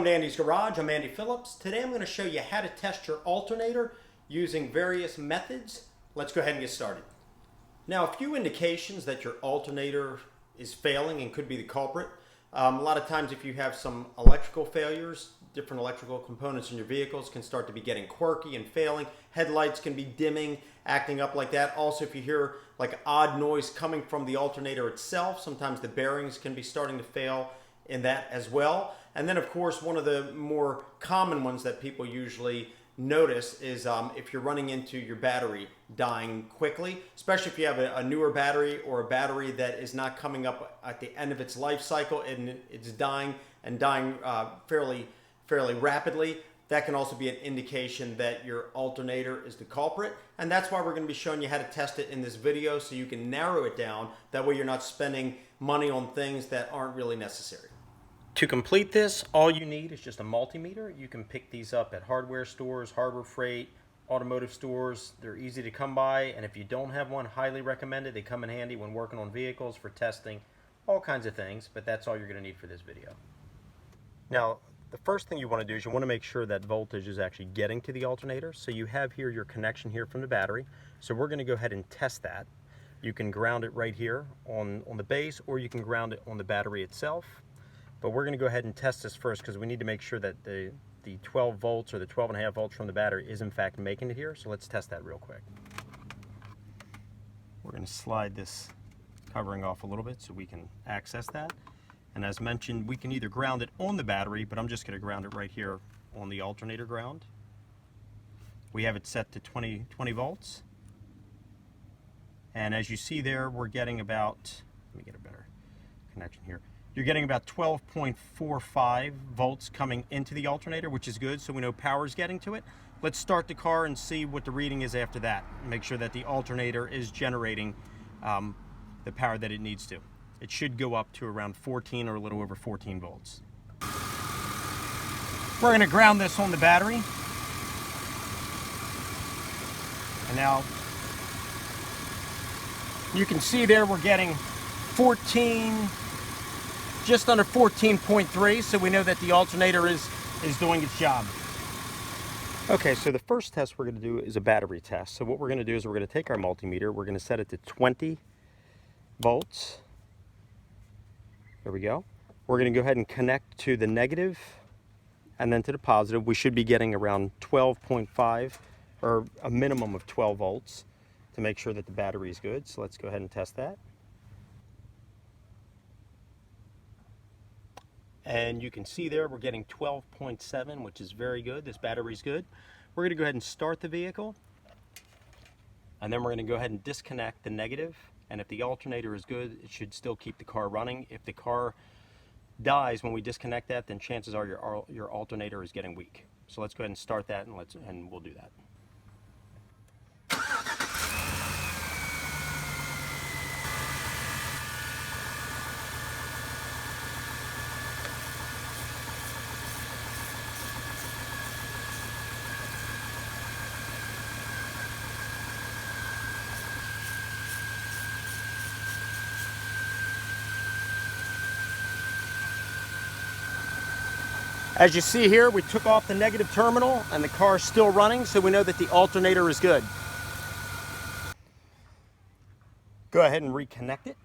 Welcome to Andy's Garage. I'm Andy Phillips. Today I'm going to show you how to test your alternator using various methods. Let's go ahead and get started. Now, a few indications that your alternator is failing and could be the culprit. A lot of times if you have some electrical failures, different electrical components in your vehicles can start to be getting quirky and failing. Headlights can be dimming, acting up like that. Also, if you hear like odd noise coming from the alternator itself, sometimes the bearings can be starting to fail in that as well. And then of course, one of the more common ones that people usually notice is if you're running into your battery dying quickly, especially if you have a newer battery or a battery that is not coming up at the end of its life cycle and it's dying fairly rapidly. That can also be an indication that your alternator is the culprit, and that's why we're going to be showing you how to test it in this video so you can narrow it down. That way you're not spending money on things that aren't really necessary. To complete this, all you need is just a multimeter. You can pick these up at hardware stores, Harbor Freight, automotive stores. They're easy to come by, and if you don't have one, highly recommended. They come in handy when working on vehicles for testing, all kinds of things, but that's all you're going to need for this video. Now, the first thing you want to do is you want to make sure that voltage is actually getting to the alternator. So you have here your connection here from the battery. So we're going to go ahead and test that. You can ground it right here on the base, or you can ground it on the battery itself. But we're going to go ahead and test this first because we need to make sure that the 12 volts or the 12.5 volts from the battery is in fact making it here. So let's test that real quick. We're going to slide this covering off a little bit so we can access that. And as mentioned, we can either ground it on the battery, but I'm just going to ground it right here on the alternator ground. We have it set to 20 volts. And as you see there, we're getting about, let me get a better connection here. You're getting about 12.45 volts coming into the alternator, which is good, so we know power's getting to it. Let's start the car and see what the reading is after that. Make sure that the alternator is generating the power that it needs to. It should go up to around 14 or a little over 14 volts. We're going to ground this on the battery. And now you can see there we're getting 14, just under 14.3, so we know that the alternator is doing its job. Okay, so the first test we're going to do is a battery test. So what we're going to do is we're going to take our multimeter, we're going to set it to 20 volts. There we go. We're going to go ahead and connect to the negative and then to the positive. We should be getting around 12.5 or a minimum of 12 volts to make sure that the battery is good. So let's go ahead and test that. And you can see there we're getting 12.7, which is very good. This battery's good. We're going to go ahead and start the vehicle, and then we're going to go ahead and disconnect the negative. And if the alternator is good, it should still keep the car running. If the car dies when we disconnect that, then chances are your alternator is getting weak. So let's go ahead and start that, and we'll do that. As you see here, we took off the negative terminal and the car is still running, so we know that the alternator is good. Go ahead and reconnect it.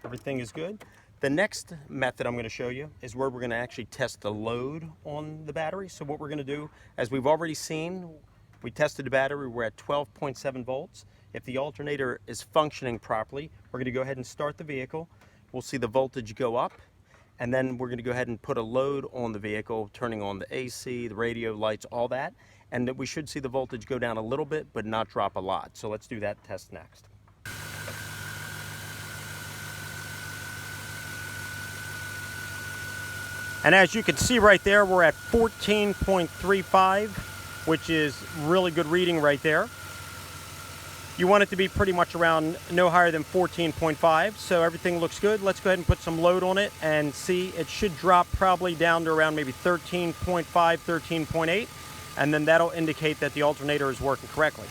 Everything is good. The next method I'm going to show you is where we're going to actually test the load on the battery. So what we're going to do, as we've already seen, we tested the battery, we're at 12.7 volts. If the alternator is functioning properly, we're going to go ahead and start the vehicle. We'll see the voltage go up. And then we're going to go ahead and put a load on the vehicle, turning on the AC, the radio, lights, all that. And we should see the voltage go down a little bit, but not drop a lot. So let's do that test next. And as you can see right there, we're at 14.35, which is really good reading right there. You want it to be pretty much around no higher than 14.5, so everything looks good. Let's go ahead and put some load on it and see. It should drop probably down to around maybe 13.5, 13.8, and then that'll indicate that the alternator is working correctly.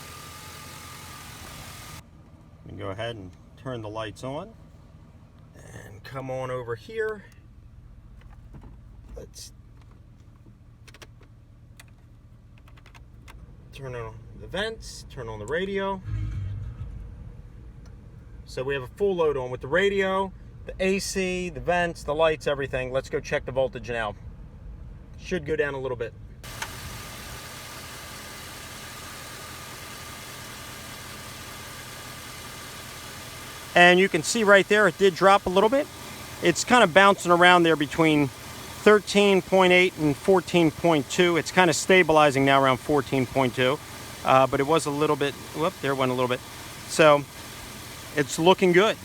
We can go ahead and turn the lights on and come on over here Let's turn on the vents, turn on the radio. So we have a full load on with the radio, the AC, the vents, the lights, everything. Let's go check the voltage now. Should go down a little bit. And you can see right there, it did drop a little bit. It's kind of bouncing around there between 13.8 and 14.2. It's kind of stabilizing now around 14.2. But it was a little bit, whoop, there it went a little bit. So it's looking good.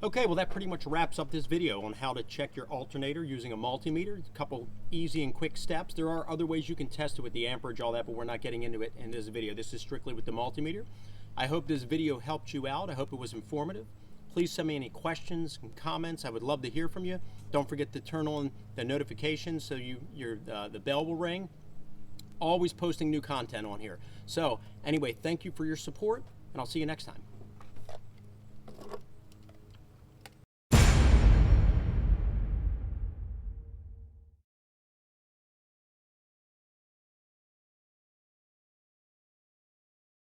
Okay, well that pretty much wraps up this video on how to check your alternator using a multimeter. A couple easy and quick steps. There are other ways you can test it with the amperage, all that, but we're not getting into it in this video. This is strictly with the multimeter. I hope this video helped you out. I hope it was informative. Please send me any questions and comments. I would love to hear from you. Don't forget to turn on the notifications so the bell will ring. Always posting new content on here. So anyway, thank you for your support, and I'll see you next time.